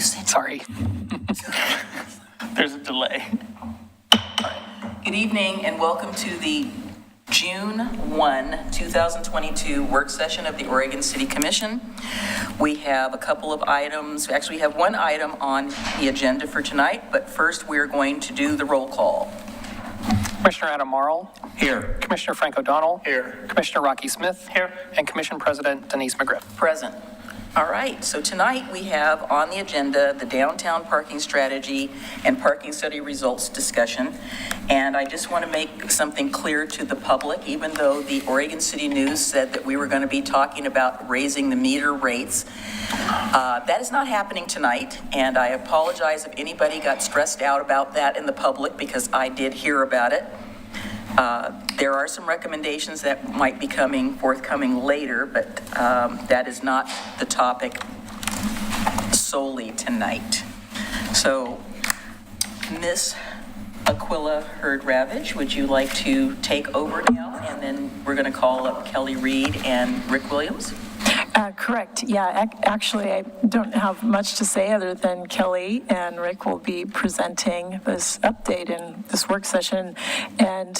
said. Sorry. There's a delay. Good evening and welcome to the June 1, 2022 work session of the Oregon City Commission. We have a couple of items, actually we have one item on the agenda for tonight, but first we're going to do the roll call. Commissioner Adam Marl. Here. Commissioner Frank O'Donnell. Here. Commissioner Rocky Smith. Here. And Commission President Denise McGriff. Present. All right, so tonight we have on the agenda the downtown parking strategy and parking study results discussion. And I just want to make something clear to the public, even though the Oregon City News said that we were going to be talking about raising the meter rates. That is not happening tonight, and I apologize if anybody got stressed out about that in the public, because I did hear about it. There are some recommendations that might be forthcoming later, but that is not the topic solely tonight. So, Ms. Aquila Hurd-Ravage, would you like to take over now? And then we're going to call up Kelly Reed and Rick Williams. Correct. Yeah, actually, I don't have much to say other than Kelly and Rick will be presenting this update in this work session. And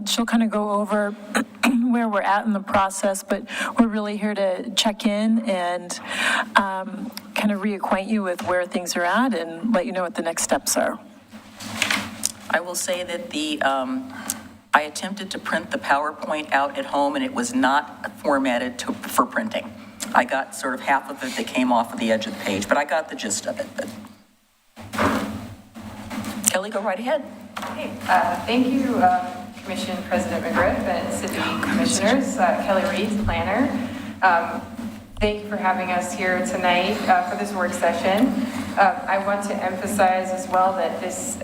she'll kind of go over where we're at in the process, but we're really here to check in and kind of reacquaint you with where things are at and let you know what the next steps are. I will say that I attempted to print the PowerPoint out at home and it was not formatted for printing. I got sort of half of it that came off of the edge of the page, but I got the gist of it. But Kelly, go right ahead. Okay, thank you, Commission President McGriff and City Commissioners, Kelly Reed, planner. Thank you for having us here tonight for this work session. I want to emphasize as well that this,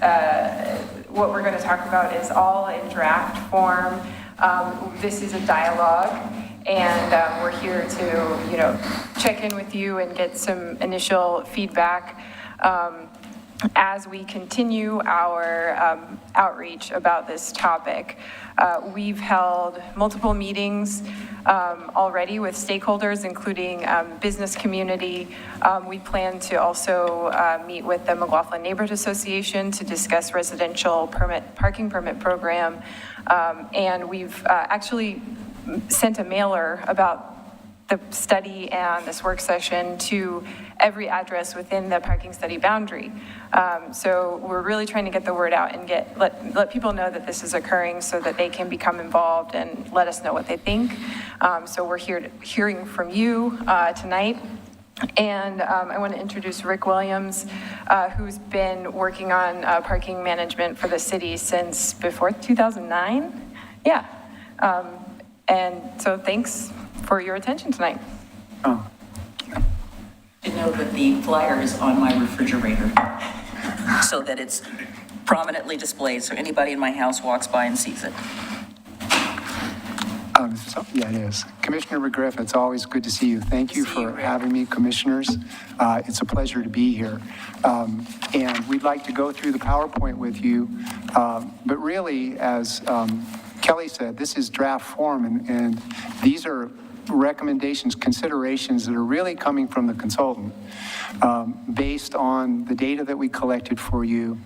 what we're going to talk about is all in draft form. This is a dialogue, and we're here to, check in with you and get some initial feedback as we continue our outreach about this topic. We've held multiple meetings already with stakeholders, including business community. We plan to also meet with the McLaughlin Neighborhood Association to discuss residential parking permit program. And we've actually sent a mailer about the study and this work session to every address within the parking study boundary. So we're really trying to get the word out and let people know that this is occurring so that they can become involved and let us know what they think. So we're hearing from you tonight. And I want to introduce Rick Williams, who's been working on parking management for the city since before 2009. Yeah. And so thanks for your attention tonight. Oh. To know that the flyer is on my refrigerator so that it's prominently displayed so anybody in my house walks by and sees it. Yeah, it is. Commissioner McGriff, it's always good to see you. Thank you for having me, commissioners. It's a pleasure to be here. And we'd like to go through the PowerPoint with you. But really, as Kelly said, this is draft form, and these are recommendations, considerations that are really coming from the consultant based on the data that we collected for you,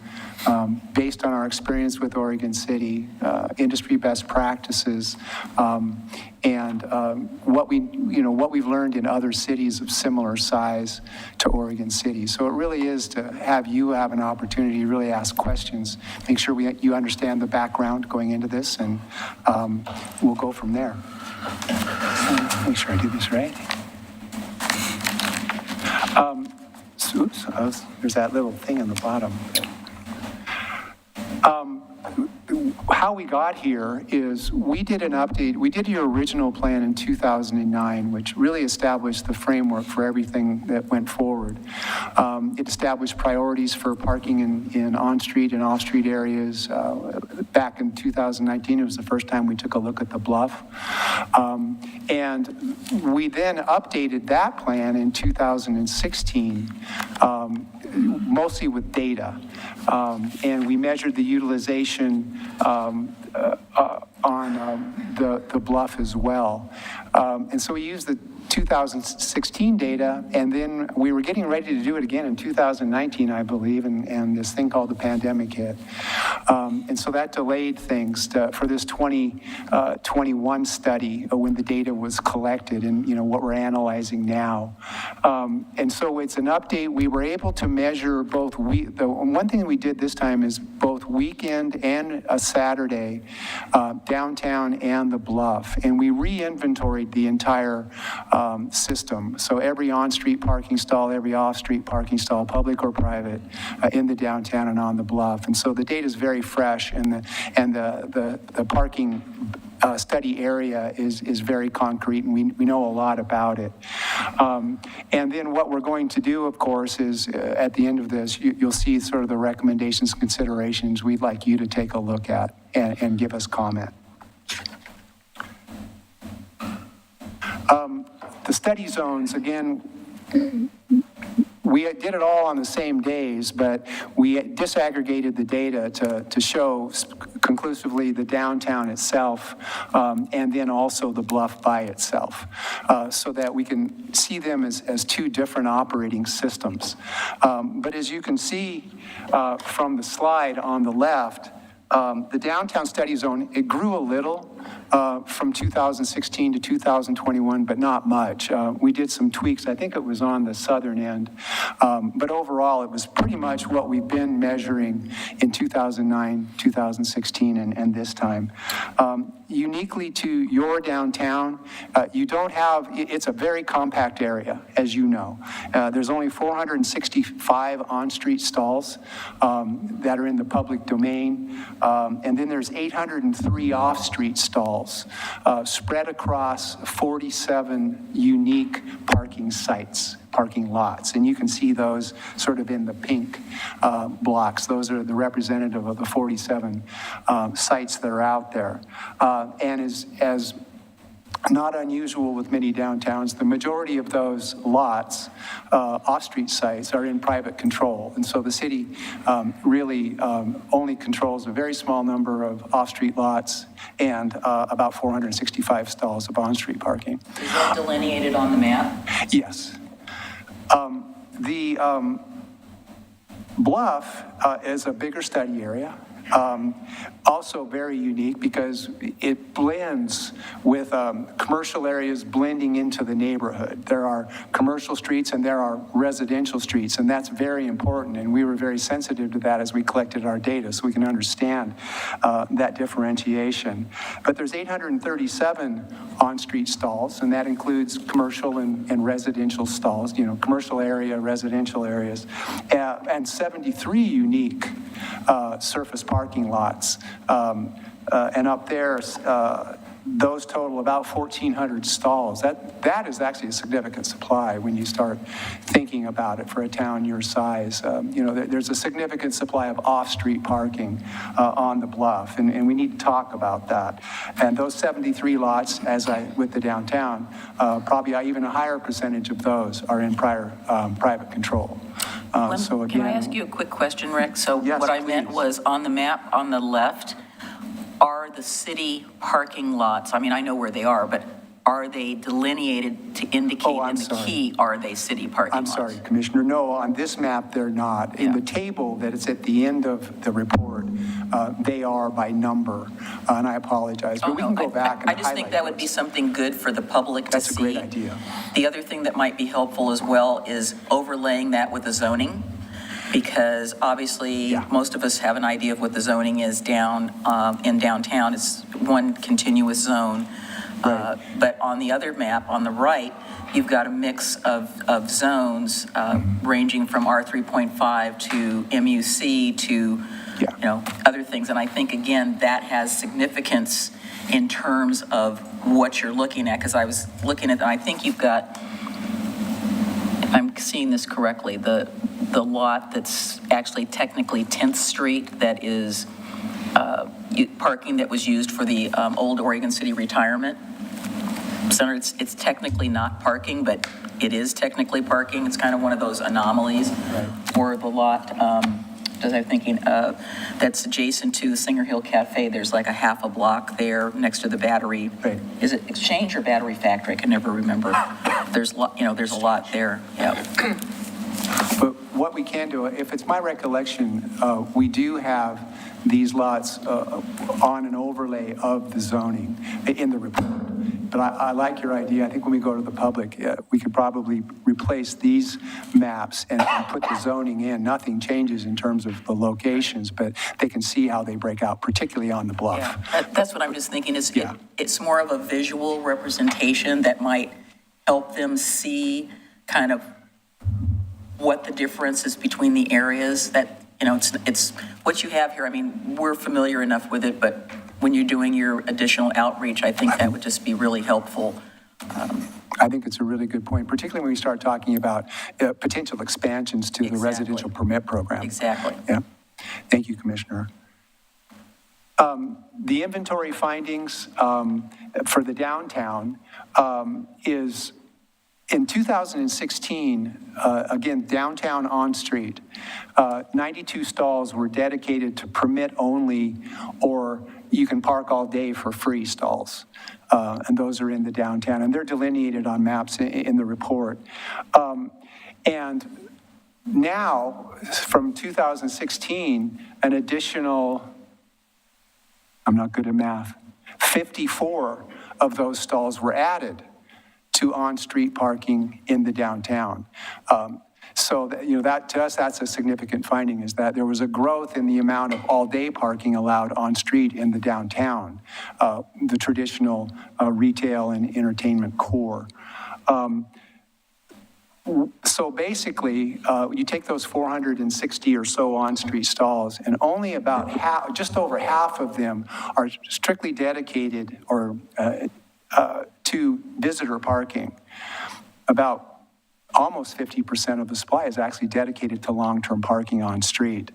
based on our experience with Oregon City, industry best practices, and what we've learned in other cities of similar size to Oregon City. So it really is to have you have an opportunity to really ask questions, make sure you understand the background going into this, and we'll go from there. Make sure I do this right. There's that little thing on the bottom. How we got here is we did an update. We did your original plan in 2009, which really established the framework for everything that went forward. It established priorities for parking in on-street and off-street areas. Back in 2019, it was the first time we took a look at the bluff. And we then updated that plan in 2016, mostly with data. And we measured the utilization on the bluff as well. And so we used 2016 data, and then we were getting ready to do it again in 2019, I believe, and this thing called the pandemic hit. And so that delayed things for this 2021 study when the data was collected and, what we're analyzing now. And so it's an update. We were able to measure both, the one thing we did this time is both weekend and a Saturday, downtown and the Bluff. And we re-inventoried the entire system. So every on-street parking stall, every off-street parking stall, public or private, in the downtown and on the Bluff. And so the data is very fresh, and the parking study area is very concrete, and we know a lot about it. And then what we're going to do, of course, is at the end of this, you'll see sort of the recommendations, considerations we'd like you to take a look at and give us comment. The study zones, again, we did it all on the same days, but we disaggregated the data to show conclusively the downtown itself, and then also the Bluff by itself, so that we can see them as two different operating systems. But as you can see from the slide on the left, the downtown study zone, it grew a little from 2016 to 2021, but not much. We did some tweaks. I think it was on the southern end. But overall, it was pretty much what we've been measuring in 2009, 2016, and this time. Uniquely to your downtown, you don't have, it's a very compact area, as you know. There's only 465 on-street stalls that are in the public domain. And then there's 803 off-street stalls spread across 47 unique parking sites, parking lots. And you can see those sort of in the pink blocks. Those are the representative of the 47 sites that are out there. And as not unusual with many downtowns, the majority of those lots, off-street sites, are in private control. And so the city really only controls a very small number of off-street lots and about 465 stalls of on-street parking. Is that delineated on the map? Yes. The Bluff is a bigger study area. Also very unique because it blends with commercial areas blending into the neighborhood. There are commercial streets and there are residential streets, and that's very important, and we were very sensitive to that as we collected our data so we can understand that differentiation. But there's 837 on-street stalls, and that includes commercial and residential stalls, commercial area, residential areas, and 73 unique surface parking lots. And up there, those total about 1,400 stalls. That is actually a significant supply when you start thinking about it for a town your size. There's a significant supply of off-street parking on the Bluff, and we need to talk about that. And those 73 lots, with the downtown, probably even a higher percentage of those are in private control. So again, can I ask you a quick question, Rick? So yes, what I meant please. was on the map on the left, are the city parking lots, I mean, I know where they are, but are they delineated to indicate in the key, are they city parking I'm lots? sorry, Commissioner. No, on this map, they're not. In Yeah. the table that is at the end of the report, they are by number, and I apologize, but we can go back and I just think that would be those. something good for the public to see. That's a great idea. The other thing that might be helpful as well is overlaying that with the zoning, because obviously Yeah. most of us have an idea of what the zoning is down in downtown. It's one continuous zone. Right. But on the other map, on the right, you've got a mix of zones ranging from R3.5 to MUC to, Yeah. other things. And I think, again, that has significance in terms of what you're looking at, because I was looking at, I think you've got, if I'm seeing this correctly, the lot that's actually technically 10th Street that is parking that was used for the old Oregon City Retirement Center. It's technically not parking, but it is technically parking. It's kind of one of those anomalies. Right. Or the lot as I'm thinking, that's adjacent to the Singer Hill Cafe. There's like a half a block there next to the battery. Right. Is it Exchange or Battery Factory? I can never remember. There's there's a lot there, yeah. But what we can do, if it's my recollection, we do have these lots on an overlay of the zoning in the report. But I like your idea. I think when we go to the public, we could probably replace these maps and put the zoning in. Nothing changes in terms of the locations, but they can see how they break out, particularly on the bluff. Yeah, that's what I'm just thinking, is Yeah. it's more of a visual representation that might help them see kind of what the difference is between the areas that, it's what you have here. I mean, we're familiar enough with it, but when you're doing your additional outreach, I think that would just be really helpful. I think it's a really good point, particularly when we start talking about potential expansions to the Exactly. residential permit program. Exactly. Yeah. Thank you, Commissioner. The inventory findings for the downtown is in 2016, again, downtown on street, 92 stalls were dedicated to permit only, or you can park all day for free stalls. And those are in the downtown, and they're delineated on maps in the report. And now, from 2016, an additional, I'm not good at math, 54 of those stalls were added to on-street parking in the downtown. So that to us, that's a significant finding, is that there was a growth in the amount of all-day parking allowed on-street in the downtown, the traditional retail and entertainment core. So basically, you take those 460 or so on-street stalls, and only about half, just over half of them are strictly dedicated or to visitor parking. About almost 50% of the supply is actually dedicated to long-term parking on street.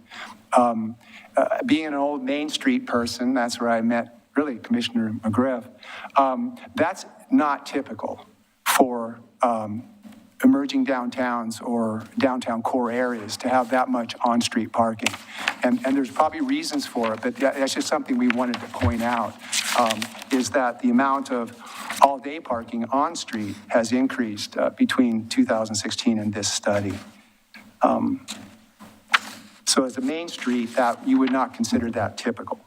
Being an old Main Street person, that's where I met really Commissioner McGriff, that's not typical for emerging downtowns or downtown core areas to have that much on-street parking. And there's probably reasons for it, but that's just something we wanted to point out, is that the amount of all-day parking on-street has increased between 2016 and this study. So as a Main Street, that you would not consider that typical.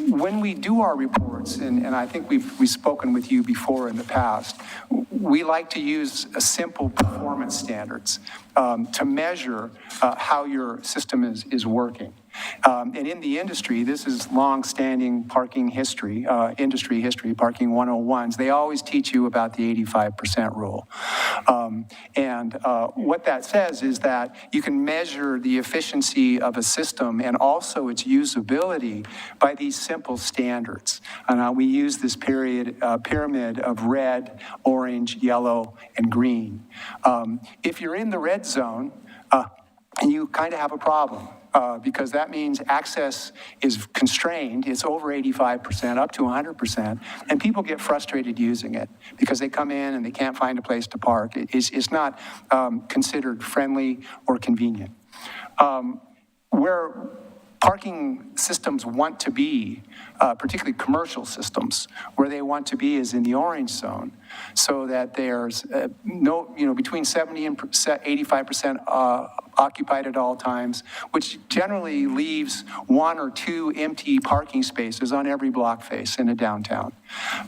When we do our reports, and I think we've spoken with you before in the past, we like to use a simple performance standards to measure how your system is working. And in the industry, this is long-standing parking history, industry history, parking 101s. They always teach you about the 85% rule. And what that says is that you can measure the efficiency of a system and also its usability by these simple standards. And we use this pyramid of red, orange, yellow, and green. If you're in the red zone, you kind of have a problem. Because that means access is constrained. It's over 85%, up to 100%, and people get frustrated using it because they come in and they can't find a place to park. It's not considered friendly or convenient. Where parking systems want to be, particularly commercial systems, where they want to be is in the orange zone, so that there's between 70 and 85% occupied at all times, which generally leaves 1 or 2 empty parking spaces on every block face in a downtown.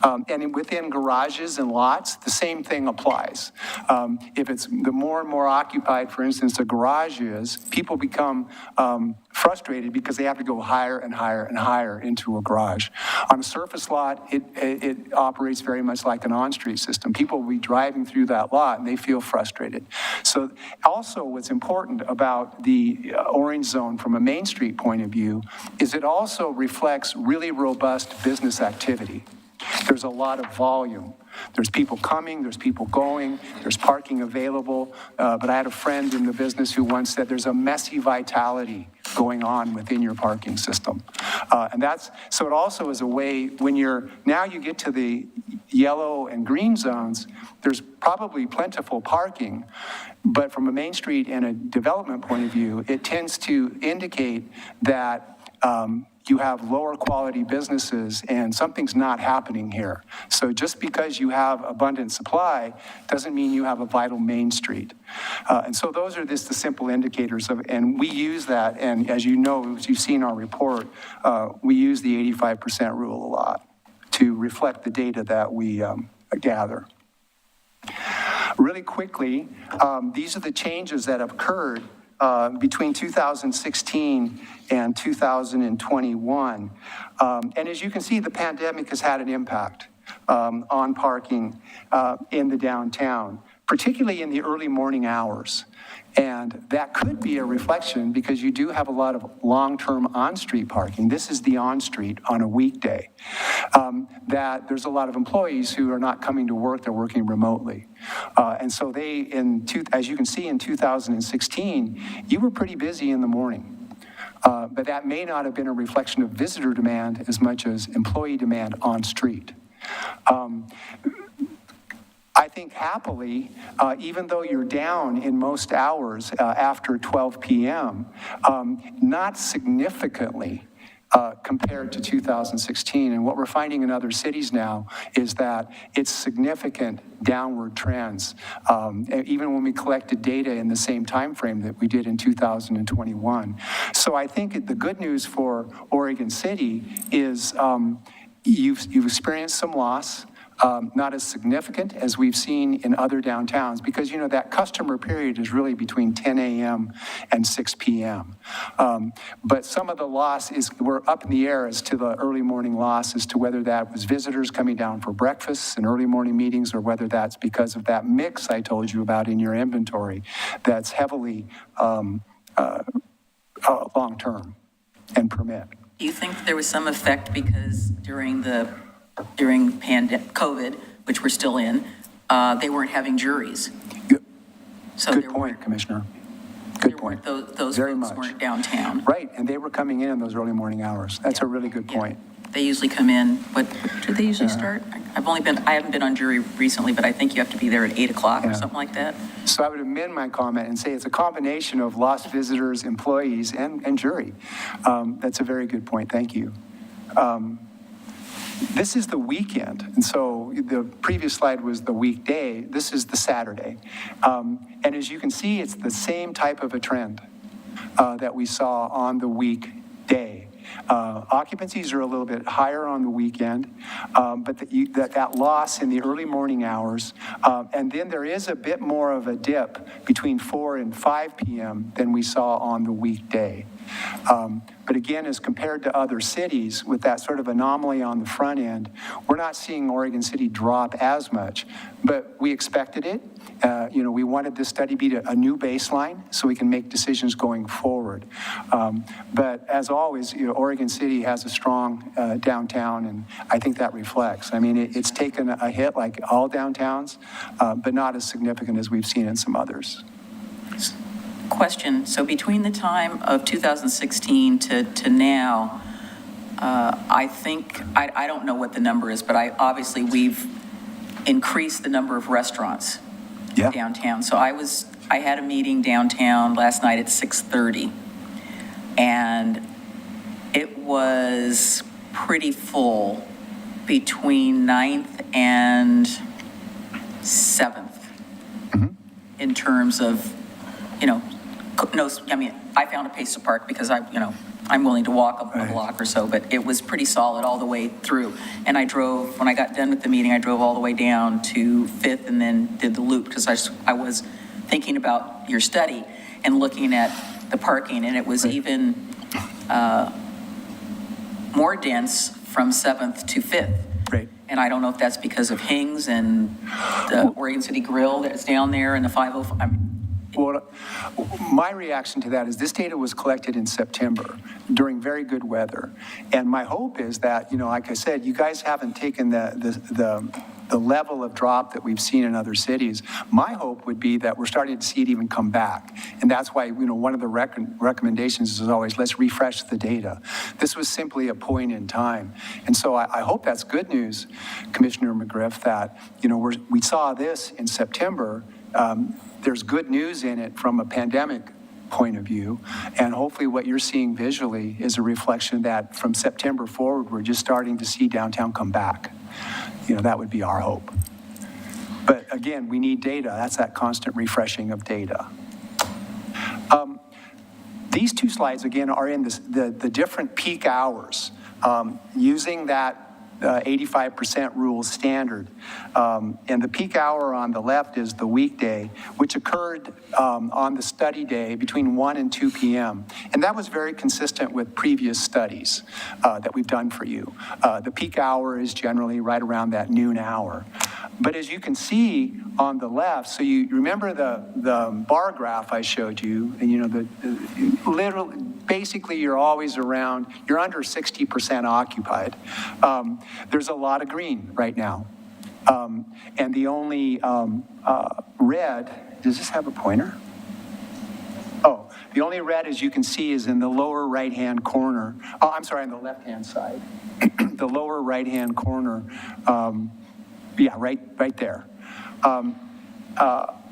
And within garages and lots, the same thing applies. If it's the more and more occupied, for instance, a garage is, people become frustrated because they have to go higher and higher and higher into a garage. On a surface lot, it operates very much like an on-street system. People will be driving through that lot and they feel frustrated. So also what's important about the orange zone from a Main Street point of view is it also reflects really robust business activity. There's a lot of volume. There's people coming, there's people going, there's parking available. But I had a friend in the business who once said there's a messy vitality going on within your parking system. So it also is a way, when now you get to the yellow and green zones, there's probably plentiful parking, but from a Main Street and a development point of view, it tends to indicate that you have lower quality businesses and something's not happening here. So just because you have abundant supply doesn't mean you have a vital Main Street. And so those are just the simple indicators and we use that. And as you know, as you've seen our report, we use the 85% rule a lot to reflect the data that we gather. Really quickly, these are the changes that have occurred between 2016 and 2021. And as you can see, the pandemic has had an impact on parking in the downtown, particularly in the early morning hours. And that could be a reflection because you do have a lot of long-term on-street parking. This is the on-street on a weekday. That there's a lot of employees who are not coming to work, they're working remotely. And so as you can see in 2016, you were pretty busy in the morning. But that may not have been a reflection of visitor demand as much as employee demand on street. I think happily, even though you're down in most hours after 12 p.m., not significantly compared to 2016. And what we're finding in other cities now is that it's significant downward trends, even when we collected data in the same time frame that we did in 2021. So I think the good news for Oregon City is you've experienced some loss. Not as significant as we've seen in other downtowns because, you know, that customer period is really between 10 a.m. and 6 p.m. But some of the loss we're up in the air as to the early morning loss as to whether that was visitors coming down for breakfast and early morning meetings or whether that's because of that mix I told you about in your inventory that's heavily long-term and permit. Do you think there was some effect because during COVID, which we're still in, they weren't having juries? So Good point, Commissioner. Good point. Those Very folks much. weren't downtown. Right, and they were coming in those early morning hours. That's a really good point. They usually come in, what do they usually start? I haven't been on jury recently, but I think you have to be there at 8 o'clock or something like that. So I would amend my comment and say it's a combination of lost visitors, employees, and jury. That's a very good point. Thank you. This is the weekend, and so the previous slide was the weekday. This is the Saturday. And as you can see, it's the same type of a trend that we saw on the weekday. Occupancies are a little bit higher on the weekend, but that loss in the early morning hours, and then there is a bit more of a dip between 4 and 5 p.m. than we saw on the weekday. But again, as compared to other cities with that sort of anomaly on the front end, we're not seeing Oregon City drop as much, but we expected it. We wanted this study be a new baseline so we can make decisions going forward. But as always, Oregon City has a strong downtown, and I think that reflects. I mean, it's taken a hit like all downtowns, but not as significant as we've seen in some others. Question, so between the time of 2016 to now, I think, I don't know what the number is, but obviously we've increased the number of restaurants downtown. So I had a meeting downtown last night at 6:30, and it was pretty full between 9th and 7th in terms of, I found a place to park because I'm willing to walk a block or so, but it was pretty solid all the way through. And when I got done with the meeting, I drove all the way down to 5th and then did the loop because I was thinking about your study and looking at the parking, and it was even more dense from 7th to 5th. Right. And I don't know if that's because of Hings and the Oregon City Grill that's down there and the 505. Well, my reaction to that is this data was collected in September during very good weather. And my hope is that, like I said, you guys haven't taken the level of drop that we've seen in other cities. My hope would be that we're starting to see it even come back. And that's why, one of the recommendations is always, let's refresh the data. This was simply a point in time. And so I hope that's good news, Commissioner McGriff, that, we saw this in September. There's good news in it from a pandemic point of view. And hopefully what you're seeing visually is a reflection that from September forward, we're just starting to see downtown come back. That would be our hope. But again, we need data. That's that constant refreshing of data. These two slides, again, are in the different peak hours using that 85% rule standard. And the peak hour on the left is the weekday, which occurred on the study day between 1 and 2 p.m. And that was very consistent with previous studies that we've done for you. The peak hour is generally right around that noon hour. But as you can see on the left, so you remember the bar graph I showed you, and literally, basically you're always around, you're under 60% occupied. There's a lot of green right now. And the only red, does this have a pointer? Oh, the only red, as you can see, is in the lower right-hand corner. Oh, I'm sorry, on the left-hand side. The lower right-hand corner. Yeah, right there.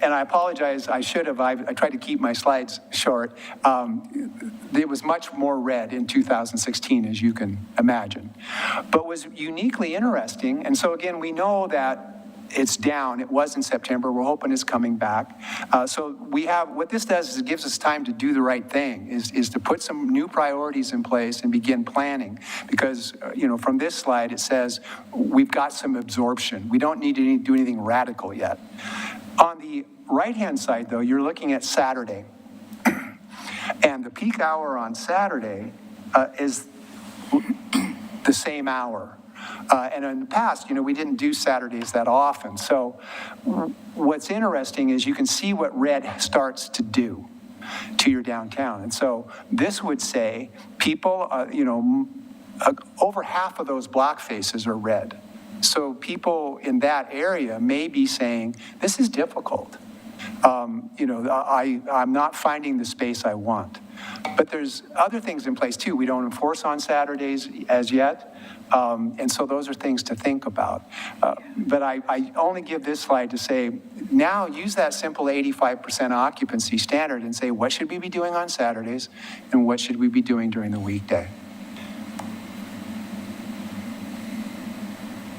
And I apologize, I should have, I tried to keep my slides short. It was much more red in 2016, as you can imagine. But was uniquely interesting, and so again, we know that it's down. It was in September. We're hoping it's coming back. So we have, what this does is it gives us time to do the right thing, is to put some new priorities in place and begin planning. Because, from this slide, it says we've got some absorption. We don't need to do anything radical yet. On the right-hand side, though, you're looking at Saturday. And the peak hour on Saturday is the same hour. And in the past, we didn't do Saturdays that often. So what's interesting is you can see what red starts to do to your downtown. And so this would say people, over half of those block faces are red. So people in that area may be saying, this is difficult. I'm not finding the space I want. But there's other things in place too. We don't enforce on Saturdays as yet. And so those are things to think about. But I only give this slide to say, now use that simple 85% occupancy standard and say, what should we be doing on Saturdays and what should we be doing during the weekday?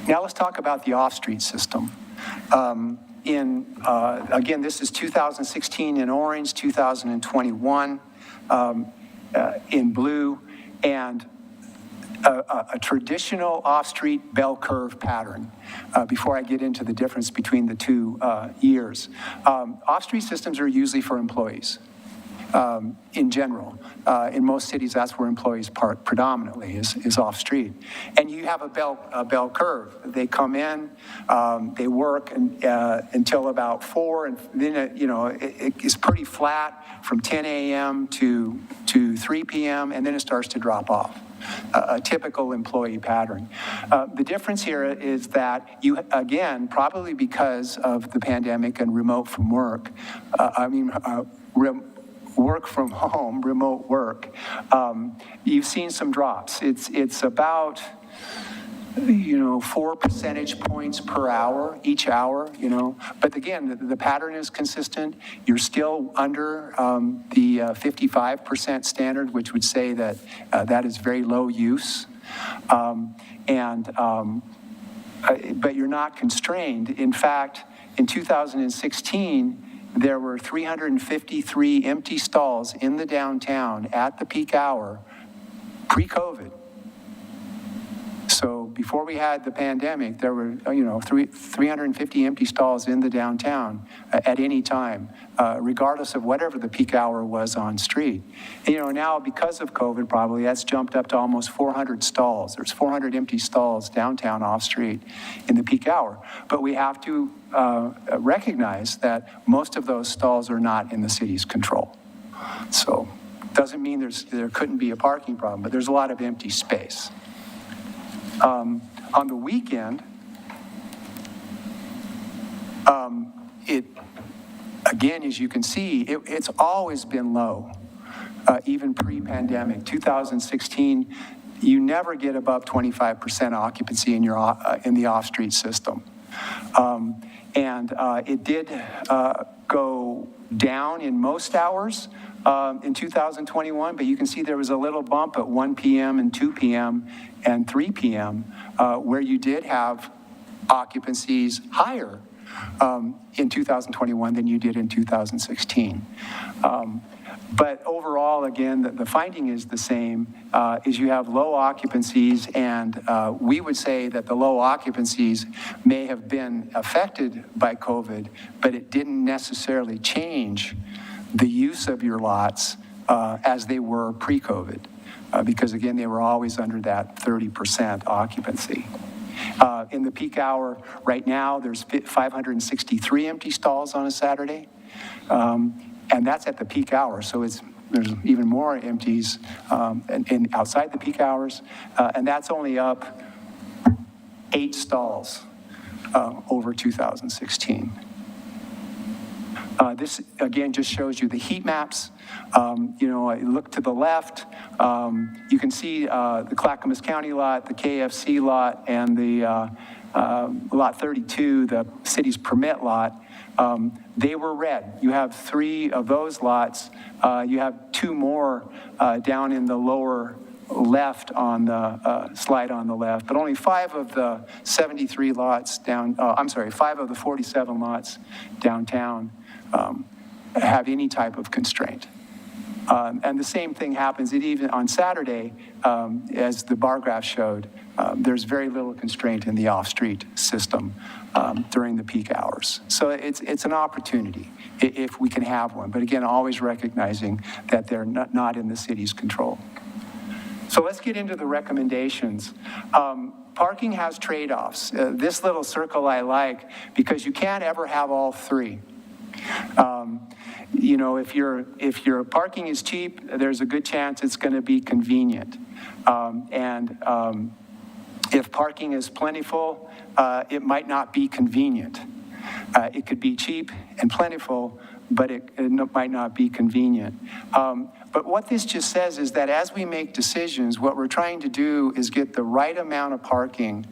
Now let's talk about the off-street system. Again, this is 2016 in orange, 2021 in blue, and a traditional off-street bell curve pattern before I get into the difference between the two years. Off-street systems are usually for employees. In general. In most cities, that's where employees park predominantly, is off-street. And you have a bell curve. They come in, they work until about 4, and then it is pretty flat from 10 a.m. to 3 p.m., and then it starts to drop off. A typical employee pattern. The difference here is that you, again, probably because of the pandemic and remote from work, work from home, remote work, you've seen some drops. It's about 4 percentage points per hour, each hour, But again, the pattern is consistent. You're still under the 55% standard, which would say that that is very low use. But you're not constrained. In fact, in 2016, there were 353 empty stalls in the downtown at the peak hour pre-COVID. So before we had the pandemic, there were, 350 empty stalls in the downtown at any time, regardless of whatever the peak hour was on street. And, now because of COVID, probably that's jumped up to almost 400 stalls. There's 400 empty stalls downtown off street in the peak hour. But we have to recognize that most of those stalls are not in the city's control. So doesn't mean there couldn't be a parking problem, but there's a lot of empty space. On the weekend, it, again, as you can see, it's always been low, even pre-pandemic. 2016, you never get above 25% occupancy in the off-street system. It did go down in most hours in 2021, but you can see there was a little bump at 1 p.m. and 2 p.m. and 3 p.m. Where you did have occupancies higher in 2021 than you did in 2016. But overall, again, the finding is the same, is you have low occupancies, and we would say that the low occupancies may have been affected by COVID, but it didn't necessarily change the use of your lots as they were pre-COVID, because again, they were always under that 30% occupancy. In the peak hour right now, there's 563 empty stalls on a Saturday. And that's at the peak hour, so there's even more empties outside the peak hours, and that's only up 8 stalls over 2016. This, again, just shows you the heat maps. Look to the left, you can see the Clackamas County lot, the KFC lot, and the lot 32, the city's permit lot. They were red. You have 3 of those lots. You have 2 more down in the lower left on the slide on the left, but only 5 of the 73 lots 5 of the 47 lots downtown have any type of constraint. And the same thing happens even on Saturday, as the bar graph showed. There's very little constraint in the off-street system during the peak hours. So it's an opportunity if we can have one. But again, always recognizing that they're not in the city's control. So let's get into the recommendations. Parking has trade-offs. This little circle I like because you can't ever have all 3. If your parking is cheap, there's a good chance it's going to be convenient. If parking is plentiful, it might not be convenient. It could be cheap and plentiful, but it might not be convenient. But what this just says is that as we make decisions, what we're trying to do is get the right amount of parking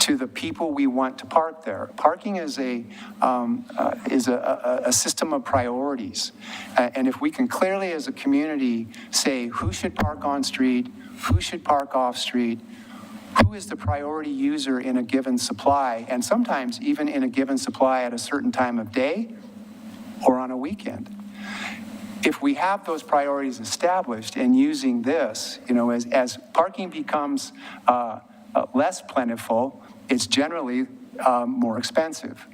to the people we want to park there. Parking is a system of priorities. And if we can clearly as a community say who should park on street, who should park off street, who is the priority user in a given supply, and sometimes even in a given supply at a certain time of day or on a weekend. If we have those priorities established and using this, as parking becomes less plentiful, it's generally more expensive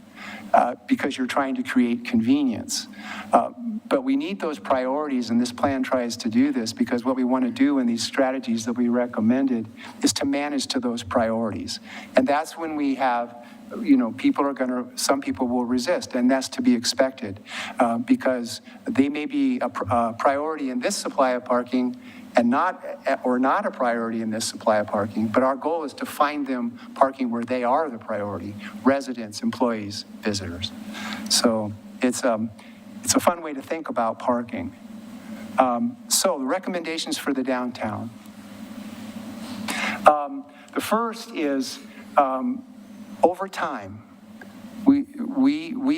because you're trying to create convenience. But we need those priorities, and this plan tries to do this because what we want to do in these strategies that we recommended is to manage to those priorities. And that's when we have some people will resist, and that's to be expected because they may be a priority in this supply of parking and not a priority in this supply of parking, but our goal is to find them parking where they are the priority: residents, employees, visitors. So it's a fun way to think about parking. So the recommendations for the downtown. The first is over time, we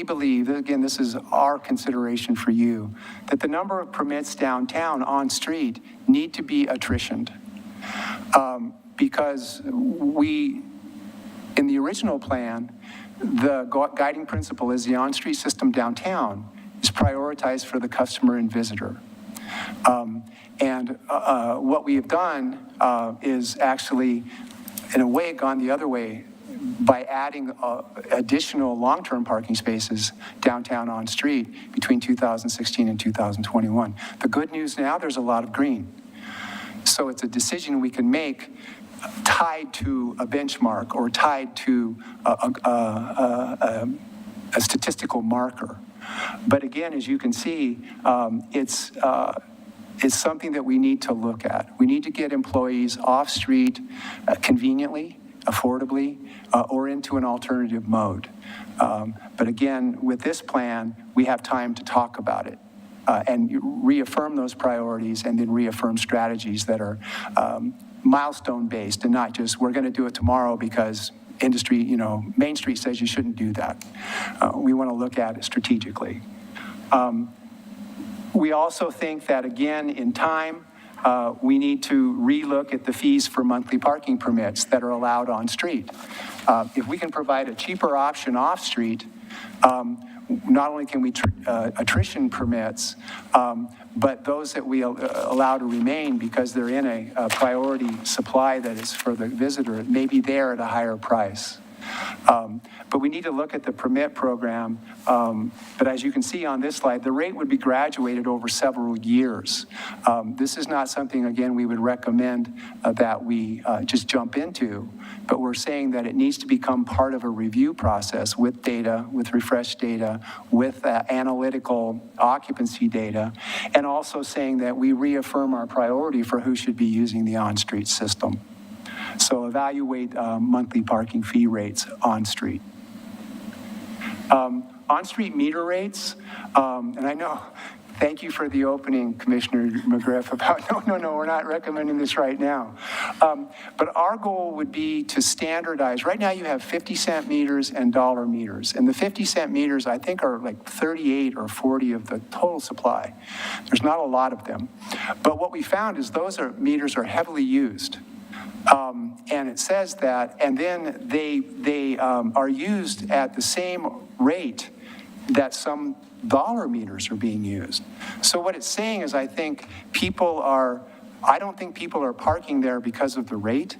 believe, again, this is our consideration for you, that the number of permits downtown on street need to be attritioned. Because in the original plan, the guiding principle is the on-street system downtown is prioritized for the customer and visitor. What we have done is actually in a way, gone the other way by adding additional long-term parking spaces downtown on street between 2016 and 2021. The good news now, there's a lot of green. So it's a decision we can make tied to a benchmark or tied to a statistical marker. But again, as you can see, it's something that we need to look at. We need to get employees off-street conveniently, affordably, or into an alternative mode. But again, with this plan, we have time to talk about it and reaffirm those priorities and then reaffirm strategies that are milestone-based and not just, we're going to do it tomorrow because industry, Main Street says you shouldn't do that. We want to look at it strategically. We also think that, again, in time, we need to relook at the fees for monthly parking permits that are allowed on street. If we can provide a cheaper option off street, not only can we attrition permits, but those that we allow to remain because they're in a priority supply that is for the visitor, may be there at a higher price. But we need to look at the permit program. But as you can see on this slide, the rate would be graduated over several years. This is not something, again, we would recommend that we just jump into, but we're saying that it needs to become part of a review process with data, with refreshed data, with analytical occupancy data, and also saying that we reaffirm our priority for who should be using the on-street system. So evaluate monthly parking fee rates on street. On-street meter rates, and I know, thank you for the opening, Commissioner McGriff, about no, we're not recommending this right now. But our goal would be to standardize. Right now you have 50-cent meters and dollar meters. And the 50-cent meters, I think, are like 38 or 40 of the total supply. There's not a lot of them. But what we found is meters are heavily used. And it says that, and then they are used at the same rate that some dollar meters are being used. So what it's saying is I don't think people are parking there because of the rate.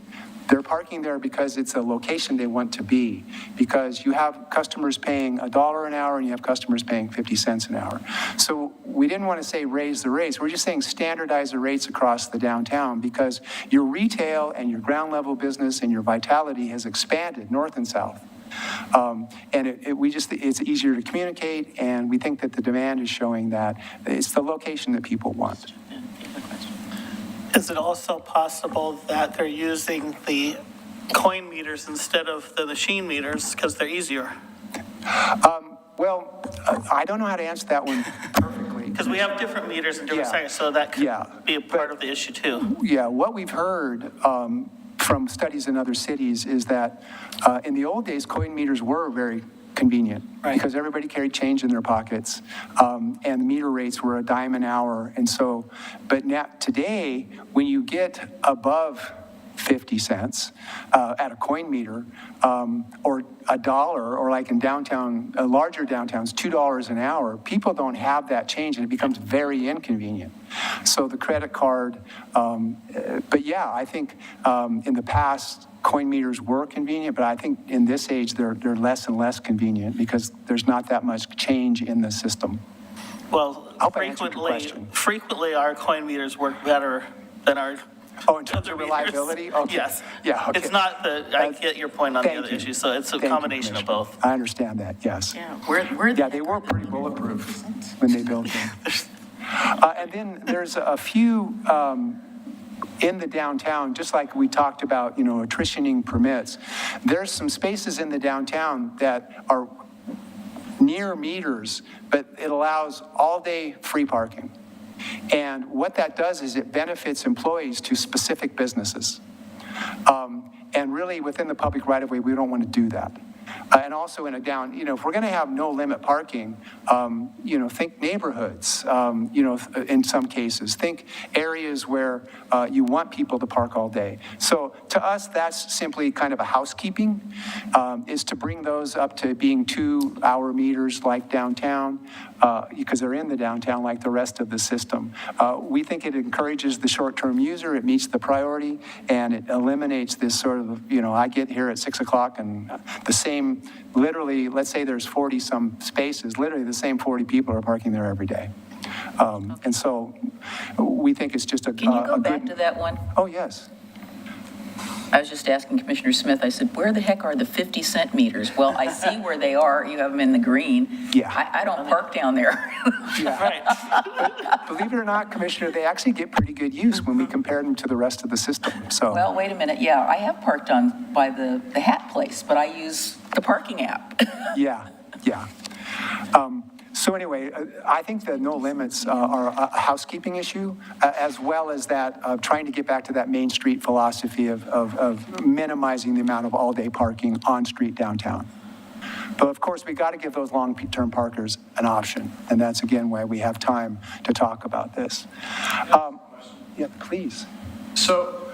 They're parking there because it's a location they want to be, because you have customers paying $1 an hour and you have customers paying 50 cents an hour. So we didn't want to say raise the rates. We're just saying standardize the rates across the downtown, because your retail and your ground level business and your vitality has expanded north and south. And it's easier to communicate, and we think that the demand is showing that it's the location that people want. Is it also possible that they're using the coin meters instead of the machine meters because they're easier? Well, I don't know how to answer that one perfectly. Because we have different meters in different sectors, so that could be a part of the issue too. Yeah, what we've heard from studies in other cities is that in the old days, coin meters were very convenient, right, because everybody carried change in their pockets, and the meter rates were $0.10 an hour. And so, but now today, when you get above 50 cents at a coin meter, or $1, or like in downtown, larger downtowns, $2 an hour, people don't have that change, and it becomes very inconvenient. So the credit card, but yeah, I think in the past, coin meters were convenient, but I think in this age, they're less and less convenient because there's not that much change in the system. Well, frequently our coin meters work better than our. Oh, in terms of reliability? Okay. Yes. Yeah, okay. It's not I get your point on the other issue, so it's a combination of both. I understand that, yes. Yeah, they were pretty bulletproof when they built them. And then there's a few in the downtown, just like we talked about, attritioning permits. There's some spaces in the downtown that are near meters, but it allows all-day free parking. And what that does is it benefits employees to specific businesses. And really, within the public right-of-way, we don't want to do that. And also in a down, if we're going to have no limit parking, think neighborhoods, in some cases, think areas where you want people to park all day. So to us, that's simply kind of a housekeeping, is to bring those up to being 2-hour meters like downtown, because they're in the downtown like the rest of the system. We think it encourages the short-term user, it meets the priority, and it eliminates this sort of, I get here at 6 o'clock and the same, literally, let's say there's 40-some spaces, literally the same 40 people are parking there every day. And so we think it's just a Can you go a back good- to that one? Oh, yes. I was just asking Commissioner Smith, I said, where the heck are the 50-cent meters? Well, I see where they are, you have them in the green. Yeah. I don't park down there. Right. Believe it or not, Commissioner, they actually get pretty good use when we compare them to the rest of the system, so. Well, wait a minute, yeah, I have parked by the hat place, but I use the parking app. Yeah. So anyway, I think the no limits are a housekeeping issue, as well as that of trying to get back to that Main Street philosophy of minimizing the amount of all-day parking on street downtown. But of course, we got to give those long-term parkers an option, and that's again why we have time to talk about this. Yeah, please. So,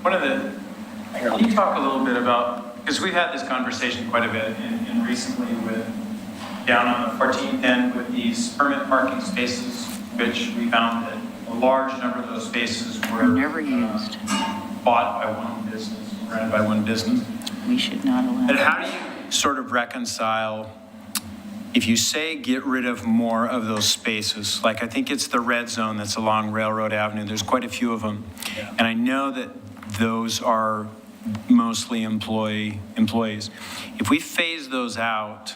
can you talk a little bit about, because we've had this conversation quite a bit in recently with, down on the 1410 with these permit parking spaces, which we found that a large number of those spaces were Never used. bought by one business, rented by one business. We should not allow. And how do you sort of reconcile, if you say get rid of more of those spaces, like I think it's the red zone that's along Railroad Avenue, there's quite a few of them. And I know that those are mostly employees. If we phase those out,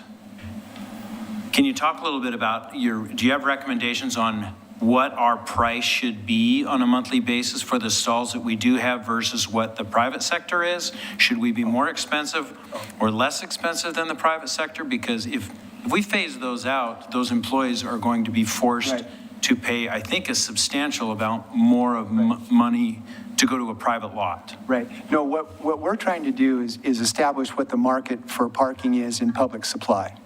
can you talk a little bit about do you have recommendations on what our price should be on a monthly basis for the stalls that we do have versus what the private sector is? Should we be more expensive or less expensive than the private sector? Because if we phase those out, those employees are going to be forced to pay, I think, a substantial amount more of money to go to a private lot. Right. No, what we're trying to do is establish what the market for parking is in public supply.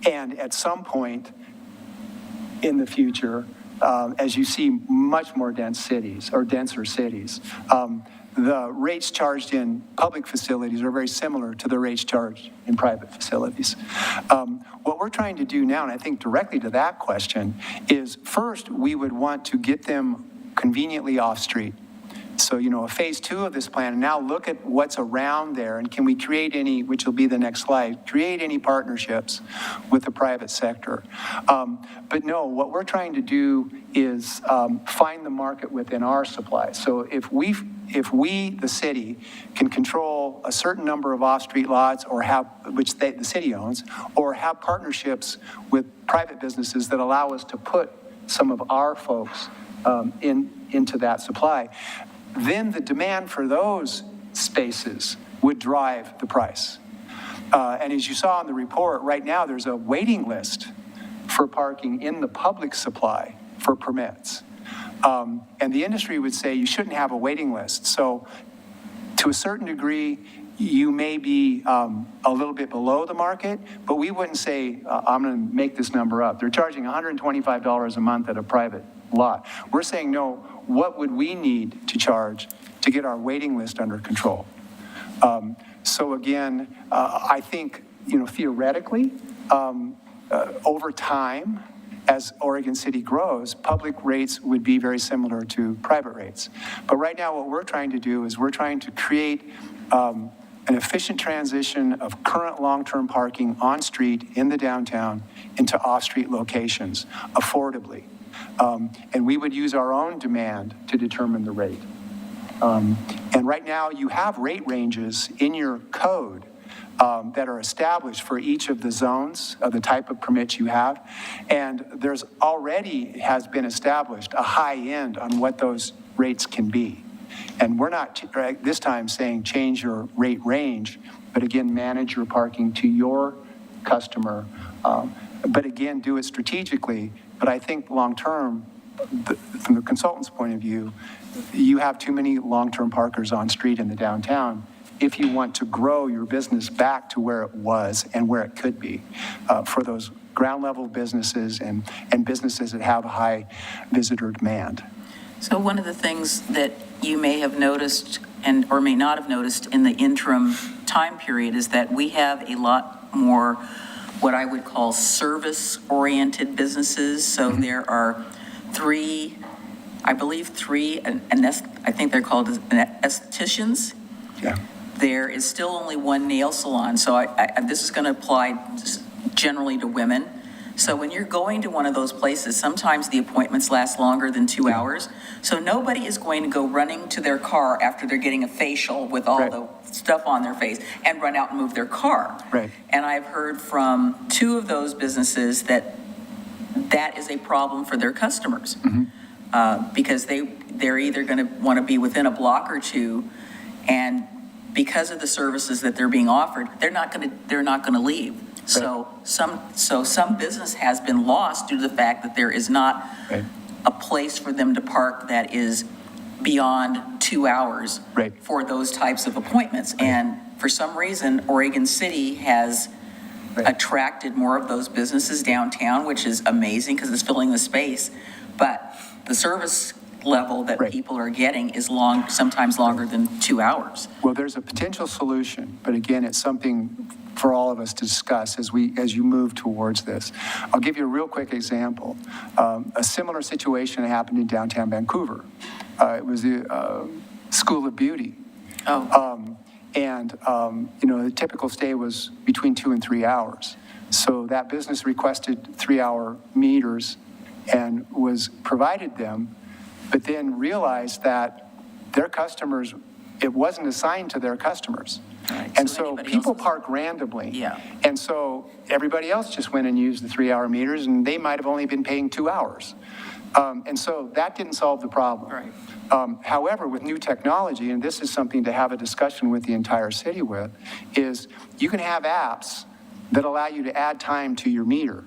And at some point in the future, as you see much more dense cities or denser cities, the rates charged in public facilities are very similar to the rates charged in private facilities. What we're trying to do now, and I think directly to that question, is first we would want to get them conveniently off-street. So, a phase 2 of this plan, and now look at what's around there, and can we create any, which will be the next slide, create any partnerships with the private sector. But no, what we're trying to do is find the market within our supply. So if we, the city, can control a certain number of off-street lots or have, which the city owns, or have partnerships with private businesses that allow us to put some of our folks into that supply, then the demand for those spaces would drive the price. And as you saw in the report, right now there's a waiting list for parking in the public supply for permits. And the industry would say you shouldn't have a waiting list. So to a certain degree, you may be a little bit below the market, but we wouldn't say, I'm going to make this number up. They're charging $125 a month at a private lot. We're saying, no, what would we need to charge to get our waiting list under control? So again, I think, theoretically, over time, as Oregon City grows, public rates would be very similar to private rates. But right now, what we're trying to do is we're trying to create an efficient transition of current long-term parking on street in the downtown into off-street locations affordably. And we would use our own demand to determine the rate. And right now, you have rate ranges in your code that are established for each of the zones of the type of permits you have. And there's already has been established a high end on what those rates can be. And we're not this time saying change your rate range, but again, manage your parking to your customer. But again, do it strategically. But I think long-term, from the consultant's point of view, you have too many long-term parkers on street in the downtown, if you want to grow your business back to where it was and where it could be for those ground level businesses and businesses that have a high visitor demand. So one of the things that you may have noticed or may not have noticed in the interim time period is that we have a lot more what I would call service-oriented businesses. So there are I believe three, and I think they're called estheticians. Yeah. There is still only one nail salon, so this is going to apply generally to women. So when you're going to one of those places, sometimes the appointments last longer than 2 hours. So nobody is going to go running to their car after they're getting a facial with all the stuff on their face and run out and move their car. Right. And I've heard from 2 of those businesses that is a problem for their customers. Because they're either going to want to be within a block or 2, and because of the services that they're being offered, they're not going to leave. So some business has been lost due to the fact that there is not a place for them to park that is beyond 2 hours for those types of appointments. And for some reason, Oregon City has attracted more of those businesses downtown, which is amazing because it's filling the space. But the service level that people are getting is sometimes longer than 2 hours. Well, there's a potential solution, but again, it's something for all of us to discuss as you move towards this. I'll give you a real quick example. A similar situation happened in downtown Vancouver. It was the School of Beauty. The typical stay was between 2 and 3 hours. So that business requested 3-hour meters and was provided them, but then realized that their customers, it wasn't assigned to their customers. And so people park randomly. Yeah. And so everybody else just went and used the 3-hour meters, and they might have only been paying 2 hours. And so that didn't solve the problem. Right. However, with new technology, and this is something to have a discussion with the entire city with, is you can have apps that allow you to add time to your meter.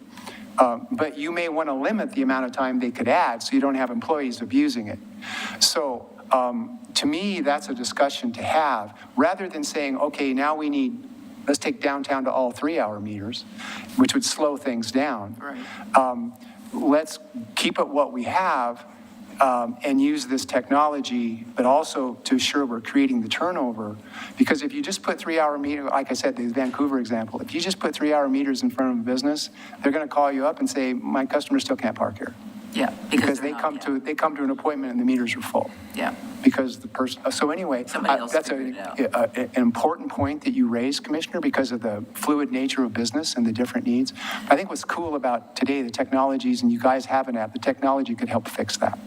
But you may want to limit the amount of time they could add so you don't have employees abusing it. So to me, that's a discussion to have, rather than saying, okay, now let's take downtown to all 3-hour meters, which would slow things down. Right. Let's keep it what we have and use this technology, but also to ensure we're creating the turnover. Because if you just put 3-hour meter, like I said, the Vancouver example, if you just put 3-hour meters in front of a business, they're going to call you up and say, my customers still can't park here. Yeah. Because they come to an appointment and the meters are full. Yeah. Because the person, so anyway, that's an important point that you raised, Commissioner, because of the fluid nature of business and the different needs. I think what's cool about today, the technologies, and you guys have an app, the technology could help fix that.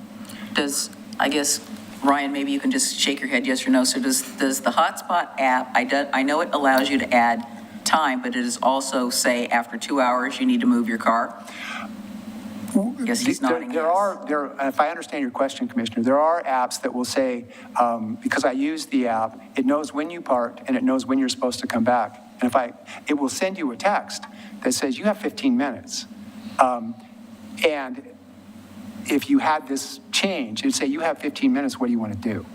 I guess, Ryan, maybe you can just shake your head yes or no. So does the Hotspot app, I know it allows you to add time, but it is also say after 2 hours, you need to move your car? Yes, he's nodding yes. If I understand your question, Commissioner, there are apps that will say, because I use the app, it knows when you parked and it knows when you're supposed to come back. And it will send you a text that says you have 15 minutes. And if you had this change, it'd say you have 15 minutes, what do you want to do?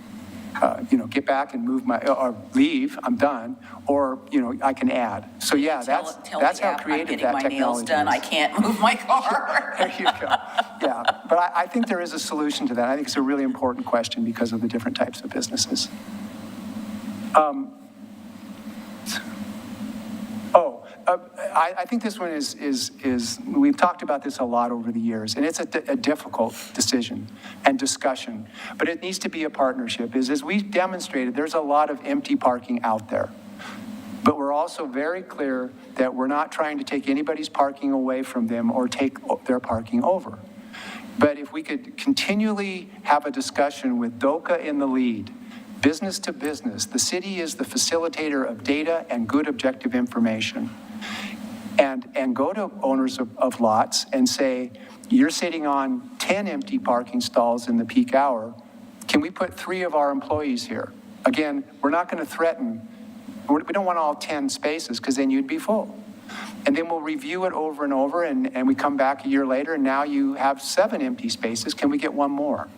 Get back and or leave, I'm done, or, I can add. So yeah, that's how creative that technology is. I'm getting my nails done, I can't move my car. There you go. Yeah, but I think there is a solution to that. I think it's a really important question because of the different types of businesses. I think this one is we've talked about this a lot over the years, and it's a difficult decision and discussion, but it needs to be a partnership. As we've demonstrated, there's a lot of empty parking out there, but we're also very clear that we're not trying to take anybody's parking away from them or take their parking over. But if we could continually have a discussion with DOCA in the lead, business to business, the city is the facilitator of data and good objective information. And go to owners of lots and say, you're sitting on 10 empty parking stalls in the peak hour. Can we put 3 of our employees here? Again, we're not going to threaten. We don't want all 10 spaces because then you'd be full. And then we'll review it over and over, and we come back a year later, and now you have 7 empty spaces. Can we get 1 more?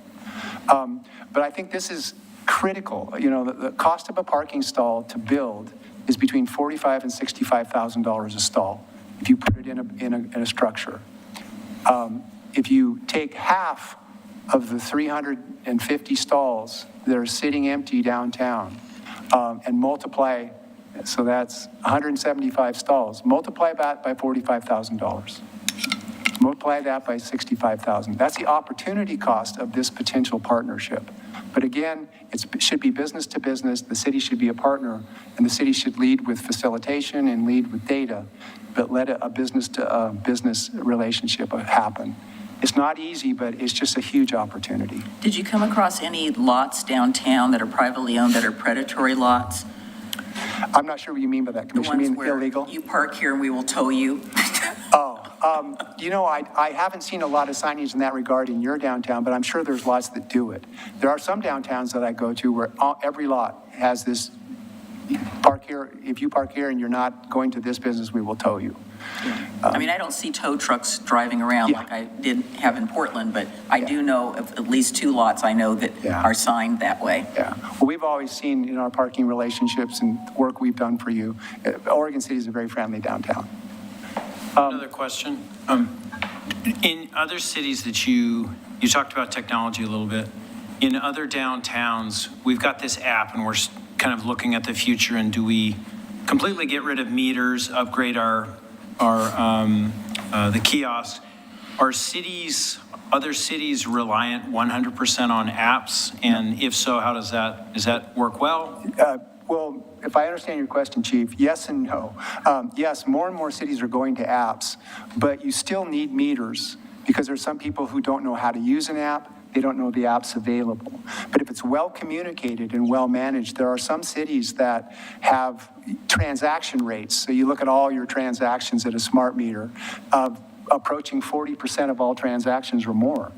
But I think this is critical. You know, the cost of a parking stall to build is between $45,000 and $65,000 a stall if you put it in a structure. If you take half of the 350 stalls that are sitting empty downtown and multiply, so that's 175 stalls, multiply that by $45,000. Multiply that by $65,000. That's the opportunity cost of this potential partnership. But again, it should be business to business. The city should be a partner, and the city should lead with facilitation and lead with data, but let a business to business relationship happen. It's not easy, but it's just a huge opportunity. Did you come across any lots downtown that are privately owned that are predatory lots? I'm not sure what you mean by that, The Commissioner. You ones mean where illegal? you park here and we will tow you? You know, I haven't seen a lot of signage in that regard in your downtown, but I'm sure there's lots that do it. There are some downtowns that I go to where every lot has this, park here, if you park here and you're not going to this business, we will tow you. I mean, I don't see tow trucks driving around Yeah. like I did have in Portland, but I do know of at least 2 lots I know that Yeah. are signed that way. Yeah, well, we've always seen in our parking relationships and work we've done for you, Oregon City is a very friendly downtown. Another question. In other cities that you talked about technology a little bit, in other downtowns, we've got this app and we're kind of looking at the future, and do we completely get rid of meters, upgrade the kiosks? Are other cities reliant 100% on apps? And if so, how does that work well? Well, if I understand your question, Chief, yes and no. Yes, more and more cities are going to apps, but you still need meters because there's some people who don't know how to use an app. They don't know the app's available. But if it's well communicated and well managed, there are some cities that have transaction rates. So you look at all your transactions at a smart meter of approaching 40% of all transactions or more.